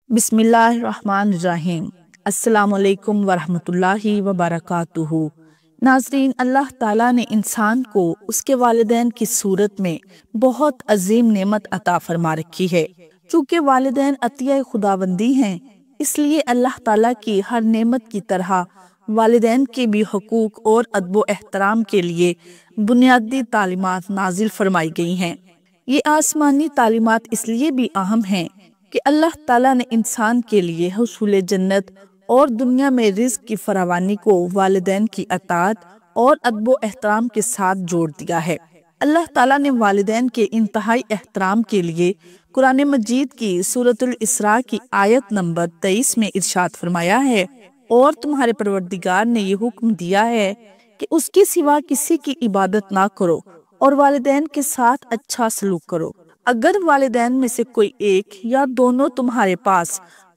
بسم اللہ الرحمن الرحیم۔ السلام علیکم ورحمۃ اللہ وبرکاتہ۔ ناظرین، اللہ تعالیٰ نے انسان کو اس کے والدین کی صورت میں بہت عظیم نعمت عطا فرما رکھی ہے۔ چونکہ والدین عطیہ خداوندی ہیں، اس لیے اللہ تعالیٰ کی ہر نعمت کی طرح والدین کے بھی حقوق اور ادب و احترام کے لیے بنیادی تعلیمات نازل فرمائی گئی ہیں۔ یہ آسمانی تعلیمات اس لیے بھی اہم ہیں کہ اللہ تعالیٰ نے انسان کے لیے حصول جنت اور دنیا میں رزق کی فراوانی کو والدین کی اطاعت اور ادب و احترام کے ساتھ جوڑ دیا ہے۔ اللہ تعالیٰ نے والدین کے انتہائی احترام کے لیے قرآن مجید کی سورۃ الاسراء کی آیت نمبر 23 میں ارشاد فرمایا ہے، اور تمہارے پروردگار نے یہ حکم دیا ہے کہ اس کے سوا کسی کی عبادت نہ کرو اور والدین کے ساتھ اچھا سلوک کرو۔ اگر والدین میں سے کوئی ایک یا دونوں تمہارے پاس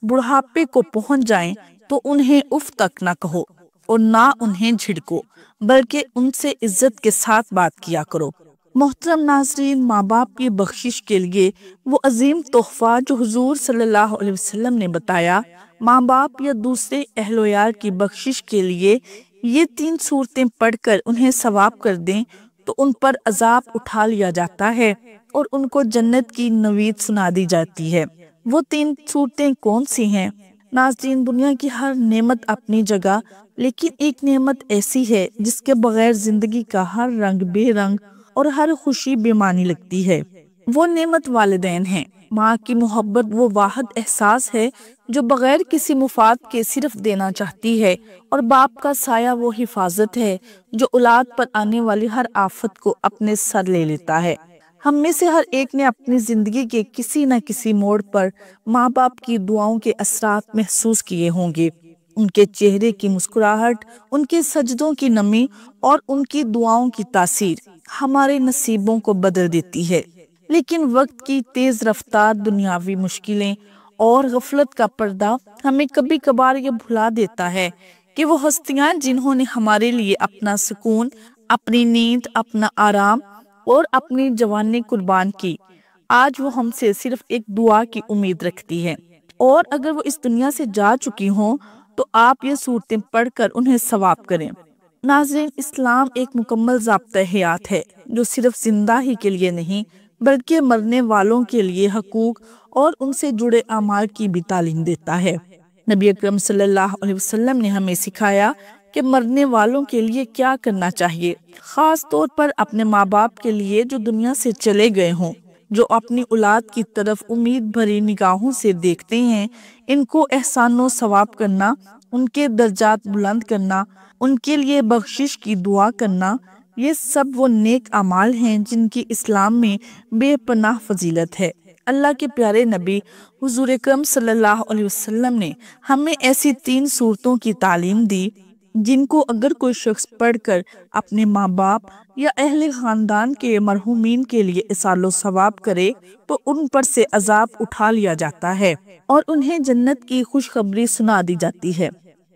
بڑھاپے کو پہنچ جائیں تو انہیں اف تک نہ کہو اور نہ انہیں جھڑکو، بلکہ ان سے عزت کے ساتھ بات کیا کرو۔ محترم ناظرین، ماں باپ کی بخشش کے لیے وہ عظیم تحفہ جو حضور صلی اللہ علیہ وسلم نے بتایا، ماں باپ یا دوسرے اہل و عیال کی بخشش کے لیے یہ 3 صورتیں پڑھ کر انہیں ثواب کر دیں تو ان پر عذاب اٹھا لیا جاتا ہے اور ان کو جنت کی نوید سنا دی جاتی ہے۔ وہ 3 صورتیں کون سی ہیں؟ ناظرین، دنیا کی ہر نعمت اپنی جگہ، لیکن ایک نعمت ایسی ہے جس کے بغیر زندگی کا ہر رنگ بے رنگ اور ہر خوشی بے معنی لگتی ہے۔ وہ نعمت والدین ہیں۔ ماں کی محبت وہ واحد احساس ہے جو بغیر کسی مفاد کے صرف دینا چاہتی ہے، اور باپ کا سایہ وہ حفاظت ہے جو اولاد پر آنے والی ہر آفت کو اپنے سر لے لیتا ہے۔ ہم میں سے ہر ایک نے اپنی زندگی کے کسی نہ کسی موڑ پر ماں باپ کی دعاؤں کے اثرات محسوس کیے ہوں گے۔ ان کے چہرے کی مسکراہٹ، ان کے سجدوں کی نمی اور ان کی دعاؤں کی تاثیر ہمارے نصیبوں کو بدل دیتی ہے۔ لیکن وقت کی تیز رفتار، دنیاوی مشکلیں اور غفلت کا پردہ ہمیں کبھی کبھار یہ بھلا دیتا ہے کہ وہ ہستیاں جنہوں نے ہمارے لیے اپنا سکون، اپنی نیند، اپنا آرام اور اپنی جوانی قربان کی، آج وہ ہم سے صرف ایک دعا کی امید رکھتی ہے۔ اور اگر وہ اس دنیا سے جا چکی ہوں تو آپ یہ صورتیں پڑھ کر انہیں ثواب کریں۔ ناظرین، اسلام ایک مکمل ضابطہ حیات ہے جو صرف زندہ ہی کے لیے نہیں بلکہ مرنے والوں کے لیے حقوق اور ان سے جڑے اعمال کی بھی تعلیم دیتا ہے۔ نبی اکرم صلی اللہ علیہ وسلم نے ہمیں سکھایا کہ مرنے والوں کے لیے کیا کرنا چاہیے، خاص طور پر اپنے ماں باپ کے لیے جو دنیا سے چلے گئے ہوں، جو اپنی اولاد کی طرف امید بھری نگاہوں سے دیکھتے ہیں۔ ان کو احسان و ثواب کرنا، ان کے درجات بلند کرنا، ان کے لیے بخشش کی دعا کرنا، یہ سب وہ نیک اعمال ہیں جن کی اسلام میں بے پناہ فضیلت ہے۔ اللہ کے پیارے نبی حضور اکرم صلی اللہ علیہ وسلم نے ہمیں ایسی 3 صورتوں کی تعلیم دی جن کو اگر کوئی شخص پڑھ کر اپنے ماں باپ یا اہل خاندان کے مرحومین کے لیے ایصال و ثواب کرے تو ان پر سے عذاب اٹھا لیا جاتا ہے اور انہیں جنت کی خوشخبری سنا دی جاتی ہے۔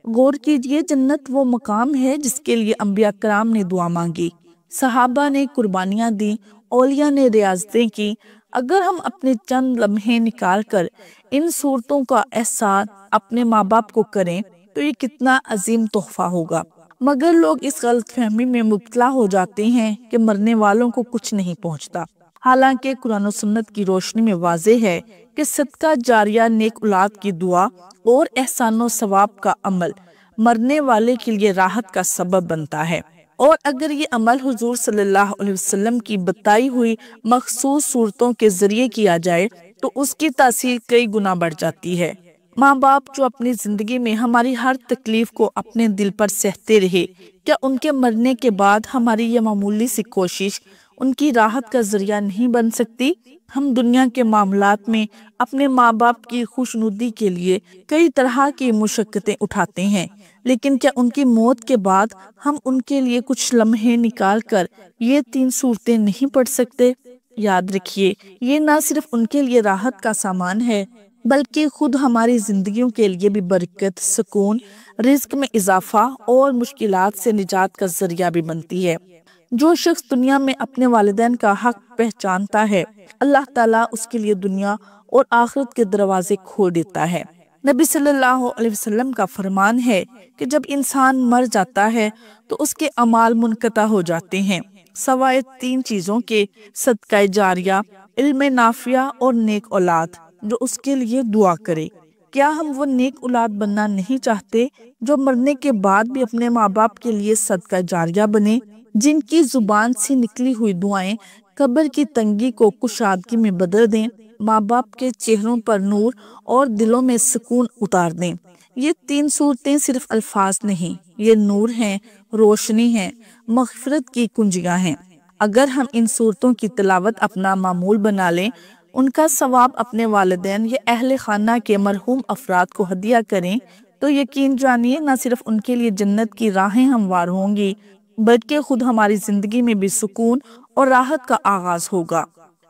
غور کیجئے، جنت وہ مقام ہے جس کے لیے انبیاء کرام نے دعا مانگی، صحابہ نے قربانیاں دی، اولیاء نے ریاضتیں کی۔ اگر ہم اپنے چند لمحے نکال کر ان صورتوں کا احسان اپنے ماں باپ کو کریں تو یہ کتنا عظیم تحفہ ہوگا۔ مگر لوگ اس غلط فہمی میں مبتلا ہو جاتے ہیں کہ مرنے والوں کو کچھ نہیں پہنچتا، حالانکہ قرآن و سنت کی روشنی میں واضح ہے کہ صدقہ جاریہ، نیک اولاد کی دعا اور احسان و ثواب کا عمل مرنے والے کے لیے راحت کا سبب بنتا ہے، اور اگر یہ عمل حضور صلی اللہ علیہ وسلم کی بتائی ہوئی مخصوص صورتوں کے ذریعے کیا جائے تو اس کی تاثیر کئی گنا بڑھ جاتی ہے۔ ماں باپ جو اپنی زندگی میں ہماری ہر تکلیف کو اپنے دل پر سہتے رہے، کیا ان کے مرنے کے بعد ہماری یہ معمولی سی کوشش ان کی راحت کا ذریعہ نہیں بن سکتی؟ ہم دنیا کے معاملات میں اپنے ماں باپ کی خوشنودی کے لیے کئی طرح کی مشقتیں اٹھاتے ہیں، لیکن کیا ان کی موت کے بعد ہم ان کے لیے کچھ لمحے نکال کر یہ 3 صورتیں نہیں پڑھ سکتے؟ یاد رکھیے، یہ نہ صرف ان کے لیے راحت کا سامان ہے بلکہ خود ہماری زندگیوں کے لیے بھی برکت، سکون، رزق میں اضافہ اور مشکلات سے نجات کا ذریعہ بھی بنتی ہے۔ جو شخص دنیا میں اپنے والدین کا حق پہچانتا ہے، اللہ تعالیٰ اس کے لیے دنیا اور آخرت کے دروازے کھول دیتا ہے۔ نبی صلی اللہ علیہ وسلم کا فرمان ہے کہ جب انسان مر جاتا ہے تو اس کے اعمال منقطع ہو جاتے ہیں سوائے 3 چیزوں کے: صدقہ جاریہ، علم نافع اور نیک اولاد جو اس کے لیے دعا کرے۔ کیا ہم وہ نیک اولاد بننا نہیں چاہتے جو مرنے کے بعد بھی اپنے ماں باپ کے لیے صدقہ جاریہ بنے، جن کی زبان سے نکلی ہوئی دعائیں قبر کی تنگی کو کشادگی میں بدل دیں، ماں باپ کے چہروں پر نور اور دلوں میں سکون اتار دیں؟ یہ 3 صورتیں صرف الفاظ نہیں، یہ نور ہیں، روشنی ہے، مغفرت کی کنجیاں ہیں۔ اگر ہم ان صورتوں کی تلاوت اپنا معمول بنا لیں، ان کا ثواب اپنے والدین یا اہل خانہ کے مرحوم افراد کو ہدیہ کریں، تو یقین جانیے نہ صرف ان کے لیے جنت کی راہیں ہموار ہوں گی، بلکہ خود ہماری زندگی میں بھی سکون اور راحت کا آغاز ہوگا۔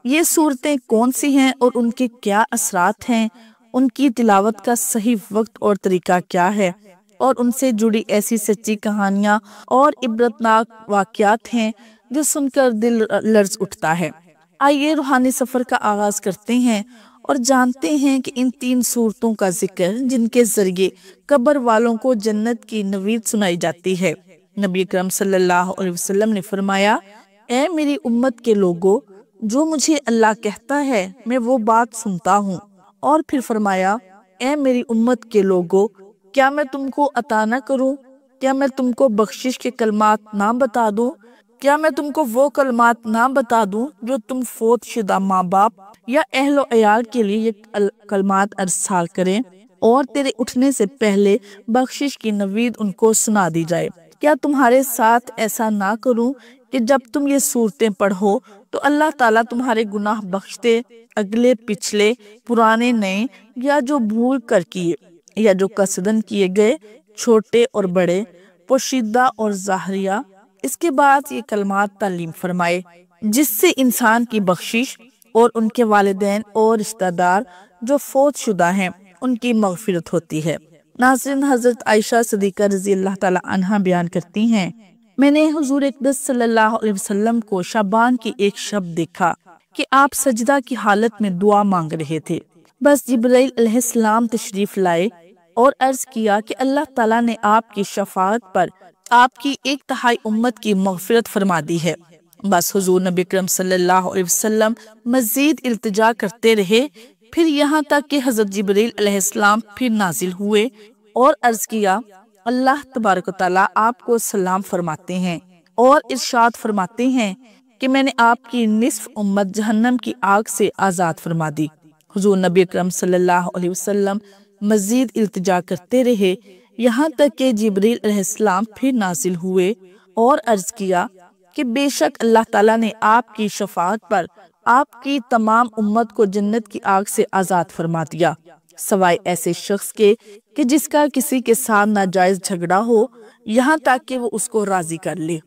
یہ صورتیں کون سی ہیں اور ان کے کیا اثرات ہیں، ان کی تلاوت کا صحیح وقت اور طریقہ کیا ہے، اور ان سے جڑی ایسی سچی کہانیاں اور عبرتناک واقعات ہیں جو سن کر دل لرز اٹھتا ہے۔ آئیے روحانی سفر کا آغاز کرتے ہیں اور جانتے ہیں کہ ان 3 صورتوں کا ذکر جن کے ذریعے قبر والوں کو جنت کی نوید سنائی جاتی ہے۔ نبی اکرم صلی اللہ علیہ وسلم نے فرمایا، اے میری امت کے لوگوں، جو مجھے اللہ کہتا ہے میں وہ بات سنتا ہوں۔ اور پھر فرمایا، اے میری امت کے لوگوں، کیا میں تم کو عطا نہ کروں؟ کیا میں تم کو بخشش کے کلمات نہ بتا دوں؟ کیا میں تم کو وہ کلمات نہ بتا دوں جو تم فوت شدہ ماں باپ یا اہل و عیال کے لیے یہ کلمات ارسال کریں اور تیرے اٹھنے سے پہلے بخشش کی نوید ان کو سنا دی جائے؟ کیا تمہارے ساتھ ایسا نہ کروں کہ جب تم یہ صورتیں پڑھو تو اللہ تعالیٰ تمہارے گناہ بخش دے، اگلے پچھلے، پرانے نئے، یا جو بھول کر کیے یا جو قصدن کیے گئے، چھوٹے اور بڑے، پوشیدہ اور ظاہریہ۔ اس کے بعد یہ کلمات تعلیم فرمائے جس سے انسان کی بخشش اور ان کے والدین اور رشتہ دار جو فوت شدہ ہیں ان کی مغفرت ہوتی ہے۔ ناظرین، حضرت عائشہ صدیقہ رضی اللہ تعالی عنہا بیان کرتی ہیں، میں نے حضور اقدس صلی اللہ علیہ وسلم کو شعبان کی ایک شب دیکھا کہ آپ سجدہ کی حالت میں دعا مانگ رہے تھے۔ بس جبرائیل علیہ السلام تشریف لائے اور عرض کیا کہ اللہ تعالیٰ نے آپ کی شفاعت پر آپ کی 1/3 امت کی مغفرت فرما دی ہے۔ بس حضور نبی اکرم صلی اللہ علیہ وسلم مزید التجا کرتے رہے، پھر یہاں تک کہ حضرت جبرائیل علیہ السلام پھر نازل ہوئے اور عرض کیا، اللہ تبارک و تعالیٰ آپ کو سلام فرماتے ہیں اور ارشاد فرماتے ہیں کہ میں نے آپ کی نصف امت جہنم کی آگ سے آزاد فرما دی۔ حضور نبی اکرم صلی اللہ علیہ وسلم مزید التجا کرتے رہے، یہاں تک کہ جبرائیل علیہ السلام پھر نازل ہوئے اور عرض کیا کہ بے شک اللہ تعالیٰ نے آپ کی شفاعت پر آپ کی تمام امت کو جنت کی آگ سے آزاد فرما دیا، سوائے ایسے شخص کے کہ جس کا کسی کے ساتھ ناجائز جھگڑا ہو، یہاں تک کہ وہ اس کو راضی کر لے۔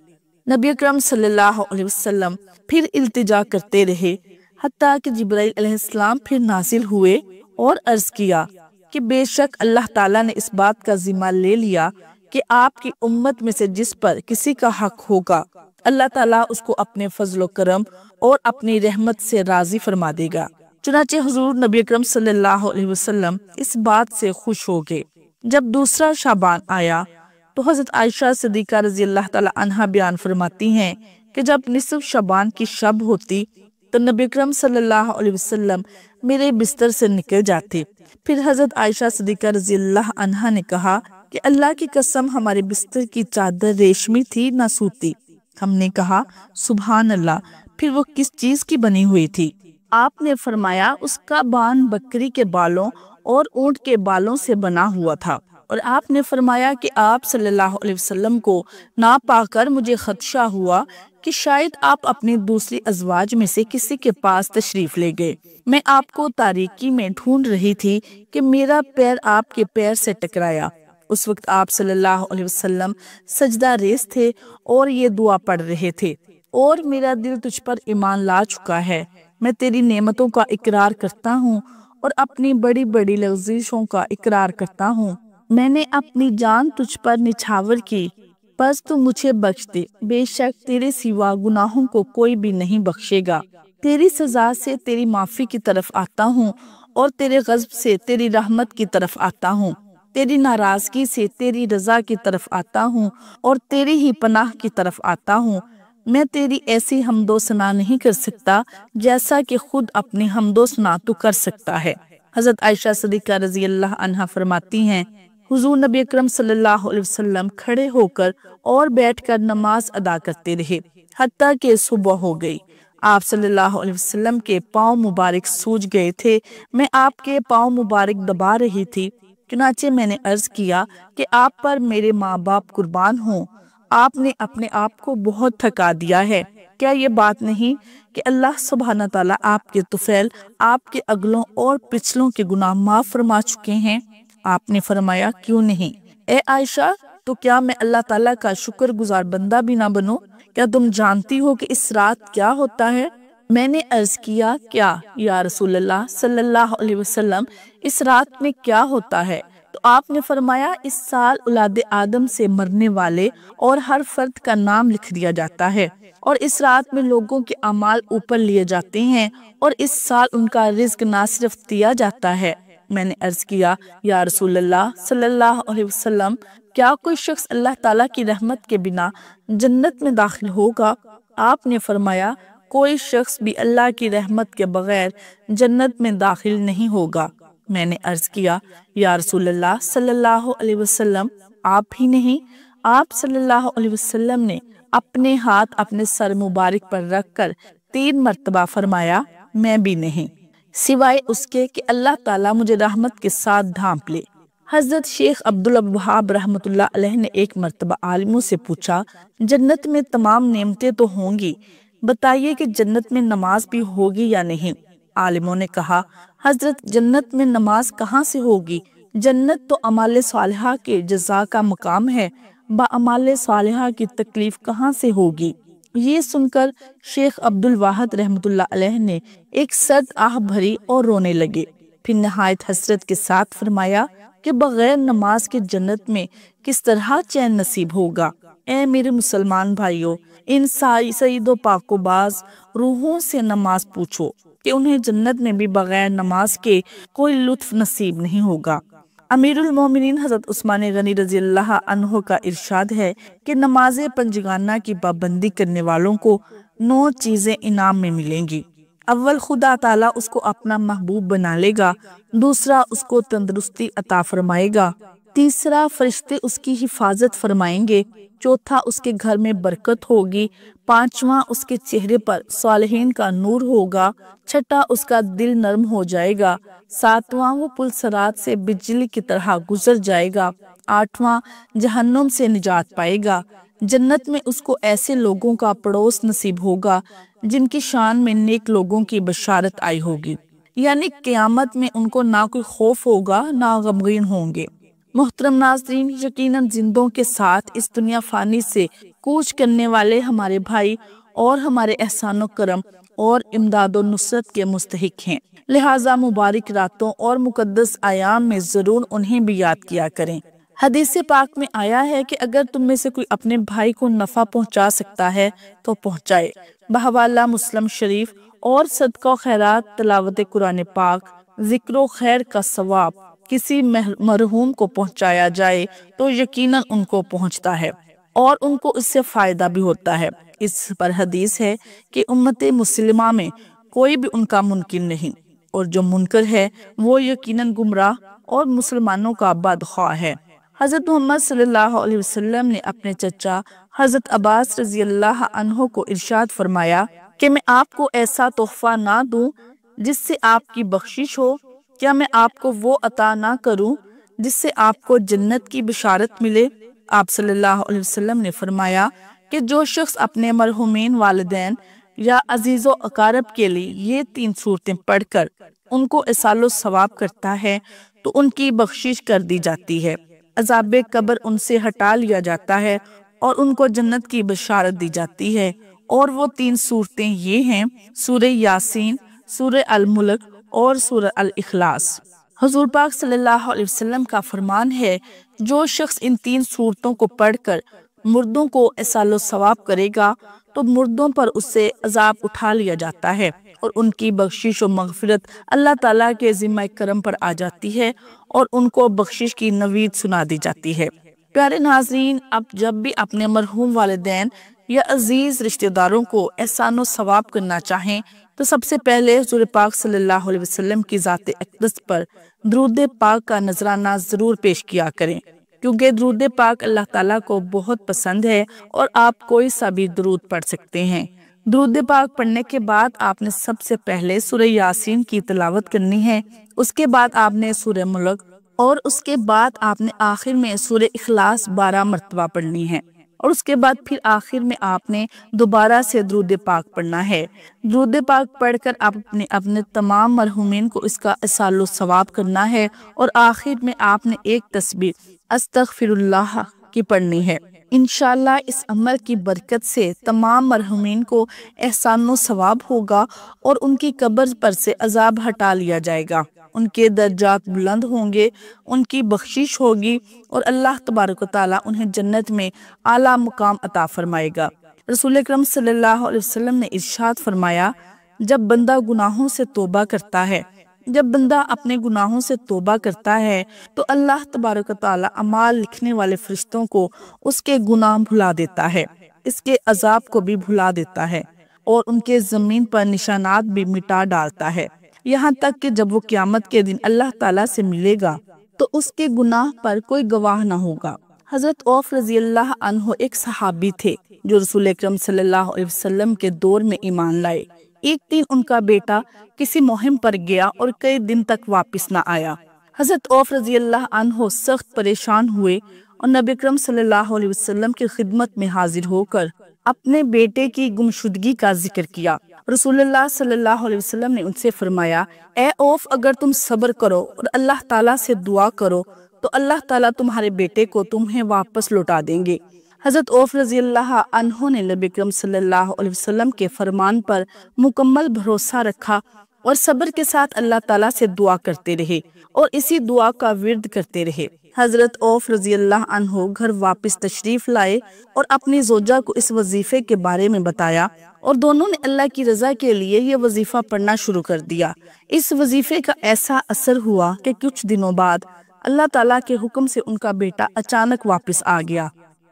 نبی اکرم صلی اللہ علیہ وسلم پھر التجا کرتے رہے حتیٰ کہ جبرائیل علیہ السلام پھر نازل ہوئے اور عرض کیا کہ بے شک اللہ تعالیٰ نے اس بات کا ذمہ لے لیا کہ آپ کی امت میں سے جس پر کسی کا حق ہوگا اللہ تعالیٰ اس کو اپنے فضل و کرم اور اپنی رحمت سے راضی فرما دے گا۔ چنانچہ حضور نبی اکرم صلی اللہ علیہ وسلم اس بات سے خوش ہو گئے۔ جب دوسرا شعبان آیا تو حضرت عائشہ صدیقہ رضی اللہ تعالی عنہا بیان فرماتی ہیں کہ جب نصف شعبان کی شب ہوتی تو نبی اکرم صلی اللہ علیہ وسلم میرے بستر سے نکل جاتے۔ پھر حضرت عائشہ صدیقہ رضی اللہ عنہا نے کہا کہ اللہ کی قسم ہمارے بستر کی چادر ریشمی تھی نہ سوتی۔ ہم نے کہا سبحان اللہ، پھر وہ کس چیز کی بنی ہوئی تھی؟ آپ نے فرمایا اس کا بان بکری کے بالوں اور اونٹ کے بالوں سے بنا ہوا تھا، اور آپ نے فرمایا کہ آپ صلی اللہ علیہ وسلم کو نہ پا کر مجھے خدشہ ہوا کہ شاید آپ اپنی دوسری ازواج میں سے کسی کے پاس تشریف لے گئے۔ میں آپ کو تاریکی میں ڈھونڈ رہی تھی کہ میرا پیر آپ کے پیر سے ٹکرایا۔ اس وقت آپ صلی اللہ علیہ وسلم سجدہ ریز تھے اور یہ دعا پڑھ رہے تھے، اور میرا دل تجھ پر ایمان لا چکا ہے، میں تیری نعمتوں کا اقرار کرتا ہوں اور اپنی بڑی بڑی لغزشوں کا اقرار کرتا ہوں۔ میں نے اپنی جان تجھ پر نچھاور کی بس تو مجھے بخش دے، بے شک تیرے سوا گناہوں کو کوئی بھی نہیں بخشے گا۔ تیری سزا سے تیری معافی کی طرف آتا ہوں اور تیرے غضب سے تیری رحمت کی طرف آتا ہوں، تیری ناراضگی سے تیری رضا کی طرف آتا ہوں اور تیری ہی پناہ کی طرف آتا ہوں۔ میں تیری ایسی حمد و ثنا نہیں کر سکتا جیسا کہ خود اپنی حمد و ثنا تو کر سکتا ہے۔ حضرت عائشہ صدیقہ رضی اللہ عنہا فرماتی ہیں، حضور نبی اکرم صلی اللہ علیہ وسلم کھڑے ہو کر اور بیٹھ کر نماز ادا کرتے رہے حتیٰ کہ صبح ہو گئی۔ آپ صلی اللہ علیہ وسلم کے پاؤں مبارک سوج گئے تھے، میں آپ کے پاؤں مبارک دبا رہی تھی، چنانچہ میں نے عرض کیا کہ آپ پر میرے ماں باپ قربان ہوں، آپ نے اپنے آپ کو بہت تھکا دیا ہے، کیا یہ بات نہیں کہ اللہ سبحانہ تعالیٰ آپ کے طفیل، آپ کے اگلوں اور پچھلوں کے گناہ معاف فرما چکے ہیں؟ آپ نے فرمایا، کیوں نہیں اے عائشہ، تو کیا میں اللہ تعالیٰ کا شکر گزار بندہ بھی نہ بنوں؟ کیا تم جانتی ہو کہ اس رات کیا ہوتا ہے؟ میں نے عرض کیا، کیا یا رسول اللہ صلی اللہ علیہ وسلم، اس رات میں کیا ہوتا ہے؟ تو آپ نے فرمایا، اس سال اولاد آدم سے مرنے والے اور ہر فرد کا نام لکھ دیا جاتا ہے، اور اس رات میں لوگوں کے اعمال اوپر لیے جاتے ہیں، اور اس سال ان کا رزق نہ صرف دیا جاتا ہے۔ میں نے عرض کیا، یا رسول اللہ صلی اللہ علیہ وسلم، کیا کوئی شخص اللہ تعالیٰ کی رحمت کے بنا جنت میں داخل ہوگا؟ آپ نے فرمایا، کوئی شخص بھی اللہ کی رحمت کے بغیر جنت میں داخل نہیں ہوگا۔ میں نے عرض کیا، یا رسول اللہ صلی اللہ علیہ وسلم، آپ ہی نہیں؟ آپ صلی اللہ علیہ وسلم نے اپنے ہاتھ اپنے سر مبارک پر رکھ کر 3 مرتبہ فرمایا، میں بھی نہیں، سوائے اس کے کہ اللہ تعالیٰ مجھے رحمت کے ساتھ ڈھانپ لے۔ حضرت شیخ عبدالوہاب رحمۃ اللہ علیہ نے ایک مرتبہ عالموں سے پوچھا، جنت میں تمام نعمتیں تو ہوں گی، بتائیے کہ جنت میں نماز بھی ہوگی یا نہیں؟ عالموں نے کہا، حضرت جنت میں نماز کہاں سے ہوگی؟ جنت تو اعمال صالحہ کے جزا کا مقام ہے، با اعمال صالحہ کی تکلیف کہاں سے ہوگی؟ یہ سن کر شیخ عبدالواحد رحمۃ اللہ علیہ نے ایک سرد آہ بھری اور رونے لگے، پھر نہایت حسرت کے ساتھ فرمایا کہ بغیر نماز کے جنت میں کس طرح چین نصیب ہوگا؟ اے میرے مسلمان بھائیوں، ان سعید و پاک و باز روحوں سے نماز پوچھو کہ انہیں جنت میں بھی بغیر نماز کے کوئی لطف نصیب نہیں ہوگا۔ امیر المومنین حضرت عثمان غنی رضی اللہ عنہ کا ارشاد ہے کہ نماز پنجگانہ کی پابندی کرنے والوں کو 9 چیزیں انعام میں ملیں گی۔ اول، خدا تعالیٰ اس کو اپنا محبوب بنا لے گا۔ دوسرا، اس کو تندرستی عطا فرمائے گا۔ تیسرا، فرشتے اس کی حفاظت فرمائیں گے۔ چوتھا، اس کے گھر میں برکت ہوگی۔ پانچواں، اس کے چہرے پر صالحین کا نور ہوگا۔ چھٹا، اس کا دل نرم ہو جائے گا۔ ساتواں، وہ پل صراط سے بجلی کی طرح گزر جائے گا۔ آٹھواں، جہنم سے نجات پائے گا۔ جنت میں اس کو ایسے لوگوں کا پڑوس نصیب ہوگا جن کی شان میں نیک لوگوں کی بشارت آئی ہوگی، یعنی قیامت میں ان کو نہ کوئی خوف ہوگا نہ غمگین ہوں گے۔ محترم ناظرین، یقیناً زندوں کے ساتھ اس دنیا فانی سے کوچ کرنے والے ہمارے بھائی اور ہمارے احسان و کرم اور امداد و نصرت کے مستحق ہیں، لہٰذا مبارک راتوں اور مقدس ایام میں ضرور انہیں بھی یاد کیا کریں۔ حدیث پاک میں آیا ہے کہ اگر تم میں سے کوئی اپنے بھائی کو نفع پہنچا سکتا ہے تو پہنچائے۔ بحوالہ مسلم شریف۔ اور صدقہ و خیرات، تلاوت قرآن پاک، ذکر و خیر کا ثواب کسی مرحوم کو پہنچایا جائے تو یقیناً ان کو پہنچتا ہے اور ان کو اس سے فائدہ بھی ہوتا ہے۔ اس پر حدیث ہے کہ امت مسلمہ میں کوئی بھی ان کا منکر نہیں، اور جو منکر ہے وہ یقیناً گمراہ اور مسلمانوں کا بدخواہ ہے۔ حضرت محمد صلی اللہ علیہ وسلم نے اپنے چچا حضرت عباس رضی اللہ عنہ کو ارشاد فرمایا کہ میں آپ کو ایسا تحفہ نہ دوں جس سے آپ کی بخشش ہو؟ کیا میں آپ کو وہ عطا نہ کروں جس سے آپ کو جنت کی بشارت ملے؟ آپ صلی اللہ علیہ وسلم نے فرمایا کہ جو شخص اپنے مرحومین والدین یا عزیز و اقارب کے لیے یہ 3 صورتیں پڑھ کر ان کو ایصال و ثواب کرتا ہے تو ان کی بخشش کر دی جاتی ہے، عذاب قبر ان سے ہٹا لیا جاتا ہے اور ان کو جنت کی بشارت دی جاتی ہے۔ اور وہ 3 صورتیں یہ ہیں، سورہ یاسین، سورہ الملک اور سورہ الاخلاص۔ حضور پاک صلی اللہ علیہ وسلم کا فرمان ہے، جو شخص ان 3 صورتوں کو پڑھ کر مردوں کو احسال و ثواب کرے گا تو مردوں پر اس سے عذاب اٹھا لیا جاتا ہے اور ان کی بخشش و مغفرت اللہ تعالیٰ کے ذمہ کرم پر آ جاتی ہے اور ان کو بخشش کی نوید سنا دی جاتی ہے۔ پیارے ناظرین، آپ جب بھی اپنے مرحوم والدین یا عزیز رشتہ داروں کو احسان و ثواب کرنا چاہیں تو سب سے پہلے حضور پاک صلی اللہ علیہ وسلم کی ذات اقدس پر درود پاک کا نذرانہ ضرور پیش کیا کریں، کیونکہ درود پاک اللہ تعالیٰ کو بہت پسند ہے اور آپ کوئی سا بھی درود پڑھ سکتے ہیں۔ درود پاک پڑھنے کے بعد آپ نے سب سے پہلے سورہ یاسین کی تلاوت کرنی ہے، اس کے بعد آپ نے سورہ ملک اور اس کے بعد آپ نے آخر میں سورہ اخلاص 12 مرتبہ پڑھنی ہے، اور اس کے بعد پھر آخر میں آپ نے دوبارہ سے درود پاک پڑھنا ہے۔ درود پاک پڑھ کر آپ اپنے تمام مرحومین کو اس کا احسال و ثواب کرنا ہے، اور آخر میں آپ نے ایک تسبیح استغفر اللہ کی پڑھنی ہے۔ انشاءاللہ اس عمل کی برکت سے تمام مرحومین کو احسان و ثواب ہوگا اور ان کی قبر پر سے عذاب ہٹا لیا جائے گا، ان کے درجات بلند ہوں گے، ان کی بخشش ہوگی اور اللہ تبارک و تعالیٰ انہیں جنت میں اعلیٰ مقام عطا فرمائے گا۔ رسول اکرم صلی اللہ علیہ وسلم نے ارشاد فرمایا، جب بندہ گناہوں سے توبہ کرتا ہے، جب بندہ اپنے گناہوں سے توبہ کرتا ہے تو اللہ تبارک و تعالیٰ اعمال لکھنے والے فرشتوں کو اس کے گناہ بھلا دیتا ہے، اس کے عذاب کو بھی بھلا دیتا ہے اور ان کے زمین پر نشانات بھی مٹا ڈالتا ہے، یہاں تک کہ جب وہ قیامت کے دن اللہ تعالیٰ سے ملے گا تو اس کے گناہ پر کوئی گواہ نہ ہوگا۔ حضرت عوف رضی اللہ عنہ ایک صحابی تھے جو رسول اکرم صلی اللہ علیہ وسلم کے دور میں ایمان لائے۔ ایک دن ان کا بیٹا کسی مہم پر گیا اور کئی دن تک واپس نہ آیا۔ حضرت عوف رضی اللہ عنہ سخت پریشان ہوئے اور نبی اکرم صلی اللہ علیہ وسلم کی خدمت میں حاضر ہو کر اپنے بیٹے کی گمشدگی کا ذکر کیا۔ رسول اللہ صلی اللہ علیہ وسلم نے ان سے فرمایا، اے عوف، اگر تم صبر کرو اور اللہ تعالیٰ سے دعا کرو تو اللہ تعالیٰ تمہارے بیٹے کو تمہیں واپس لوٹا دیں گے۔ حضرت عوف رضی اللہ عنہ نے نبی اکرم صلی اللہ علیہ وسلم کے فرمان پر مکمل بھروسہ رکھا اور صبر کے ساتھ اللہ تعالیٰ سے دعا کرتے رہے اور اسی دعا کا ورد کرتے رہے۔ حضرت عوف رضی اللہ عنہ گھر واپس تشریف لائے اور اپنی زوجہ کو اس وظیفے کے بارے میں بتایا اور دونوں نے اللہ کی رضا کے لیے یہ وظیفہ پڑھنا شروع کر دیا۔ اس وظیفے کا ایسا اثر ہوا کہ کچھ دنوں بعد اللہ تعالیٰ کے حکم سے ان کا بیٹا اچانک واپس آ گیا۔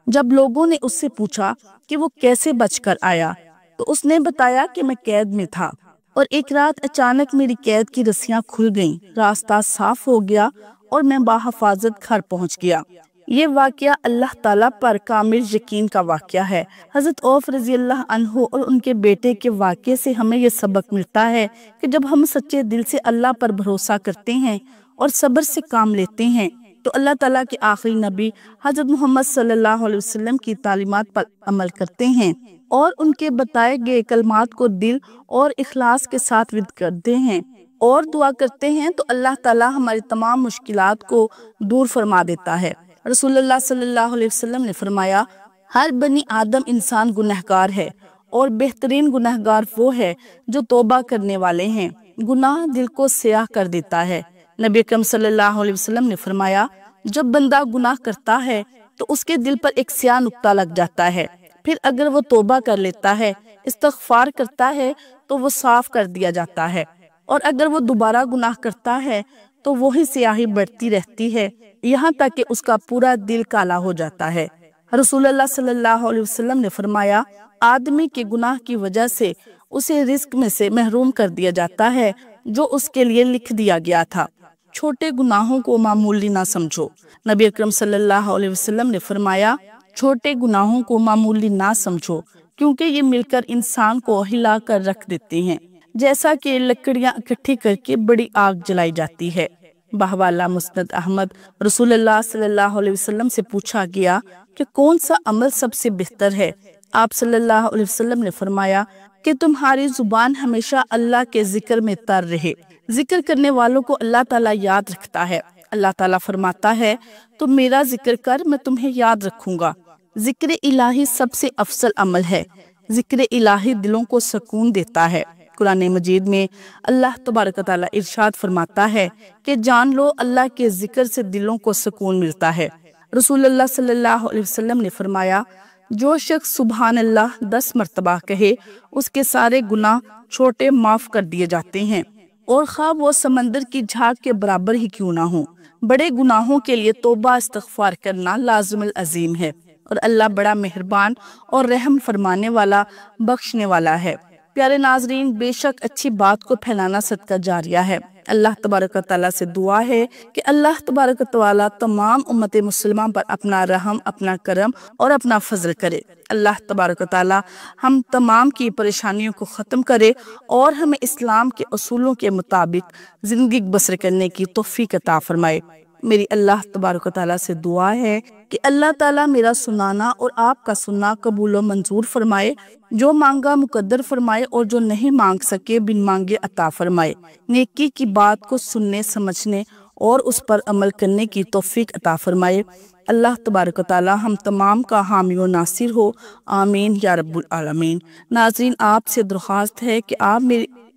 جب لوگوں نے اس سے پوچھا کہ وہ کیسے بچ کر آیا تو اس نے بتایا کہ میں قید میں تھا اور ایک رات اچانک میری قید کی رسیاں کھل گئیں، راستہ صاف ہو گیا اور میں بحفاظت گھر پہنچ گیا۔ یہ واقعہ اللہ تعالیٰ پر کامل یقین کا واقعہ ہے۔ حضرت عوف رضی اللہ عنہ اور ان کے بیٹے کے واقعے سے ہمیں یہ سبق ملتا ہے کہ جب ہم سچے دل سے اللہ پر بھروسہ کرتے ہیں اور صبر سے کام لیتے ہیں تو اللہ تعالیٰ کے آخری نبی حضرت محمد صلی اللہ علیہ وسلم کی تعلیمات پر عمل کرتے ہیں اور ان کے بتائے گئے کلمات کو دل اور اخلاص کے ساتھ ورد کرتے ہیں اور دعا کرتے ہیں تو اللہ تعالیٰ ہماری تمام مشکلات کو دور فرما دیتا ہے۔ رسول اللہ صلی اللہ علیہ وسلم نے فرمایا، ہر بنی آدم انسان گنہگار ہے اور بہترین گنہگار وہ ہے جو توبہ کرنے والے ہیں۔ گناہ دل کو سیاہ کر دیتا ہے۔ نبی اکرم صلی اللہ علیہ وسلم نے فرمایا، جب بندہ گناہ کرتا ہے تو اس کے دل پر ایک سیاہ نقطہ لگ جاتا ہے، پھر اگر وہ توبہ کر لیتا ہے، استغفار کرتا ہے تو وہ صاف کر دیا جاتا ہے، اور اگر وہ دوبارہ گناہ کرتا ہے تو وہی سیاہی بڑھتی رہتی ہے یہاں تک کہ اس کا پورا دل کالا ہو جاتا ہے۔ رسول اللہ صلی اللہ علیہ وسلم نے فرمایا، آدمی کے گناہ کی وجہ سے اسے رزق میں سے محروم کر دیا جاتا ہے جو اس کے لیے لکھ دیا گیا تھا۔ چھوٹے گناہوں کو معمولی نہ سمجھو۔ نبی اکرم صلی اللہ علیہ وسلم نے فرمایا، چھوٹے گناہوں کو معمولی نہ سمجھو کیونکہ یہ مل کر انسان کو ہلا کر رکھ دیتے ہیں، جیسا کہ لکڑیاں اکٹھی کر کے بڑی آگ جلائی جاتی ہے۔ بحوالہ مسند احمد، رسول اللہ صلی اللہ علیہ وسلم سے پوچھا گیا کہ کون سا عمل سب سے بہتر ہے؟ آپ صلی اللہ علیہ وسلم نے فرمایا کہ تمہاری زبان ہمیشہ اللہ کے ذکر میں تر رہے۔ ذکر کرنے والوں کو اللہ تعالیٰ یاد رکھتا ہے۔ اللہ تعالیٰ فرماتا ہے، تو میرا ذکر کر، میں تمہیں یاد رکھوں گا۔ ذکر الہی سب سے افضل عمل ہے۔ ذکر الہی دلوں کو سکون دیتا ہے۔ قرآن مجید میں اللہ تبارک تعالیٰ ارشاد فرماتا ہے کہ جان لو اللہ کے ذکر سے دلوں کو سکون ملتا ہے۔ رسول اللہ صلی اللہ علیہ وسلم نے فرمایا، جو شخص سبحان اللہ 10 مرتبہ کہے اس کے سارے گناہ چھوٹے معاف کر دیے جاتے ہیں، اور خواہ وہ سمندر کی جھاگ کے برابر ہی کیوں نہ ہوں۔ بڑے گناہوں کے لیے توبہ استغفار کرنا لازم العظیم ہے، اور اللہ بڑا مہربان اور رحم فرمانے والا، بخشنے والا ہے۔ پیارے ناظرین، بے شک اچھی بات کو پھیلانا صدقہ جاریہ ہے۔ اللہ تبارک و تعالیٰ سے دعا ہے کہ اللہ تبارک و تعالیٰ تمام امت مسلمہ پر اپنا رحم، اپنا کرم اور اپنا فضل کرے۔ اللہ تبارک و تعالیٰ ہم تمام کی پریشانیوں کو ختم کرے اور ہمیں اسلام کے اصولوں کے مطابق زندگی بسر کرنے کی توفیق عطا فرمائے۔ میری اللہ تبارک و تعالیٰ سے دعا ہے کہ اللہ تعالیٰ میرا سنانا اور آپ کا سننا قبول و منظور فرمائے، جو مانگا مقدر فرمائے اور جو نہیں مانگ سکے بن مانگے عطا فرمائے۔ نیکی کی بات کو سننے، سمجھنے اور اس پر عمل کرنے کی توفیق عطا فرمائے۔ اللہ تبارک و تعالیٰ ہم تمام کا حامی و ناصر ہو، آمین یا رب العالمین۔ ناظرین، آپ سے درخواست ہے کہ آپ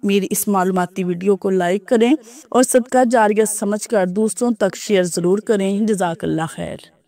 میری اس معلوماتی ویڈیو کو لائک کریں اور صدقہ جاریہ سمجھ کر دوسروں تک شیئر ضرور کریں۔ جزاک اللہ خیر۔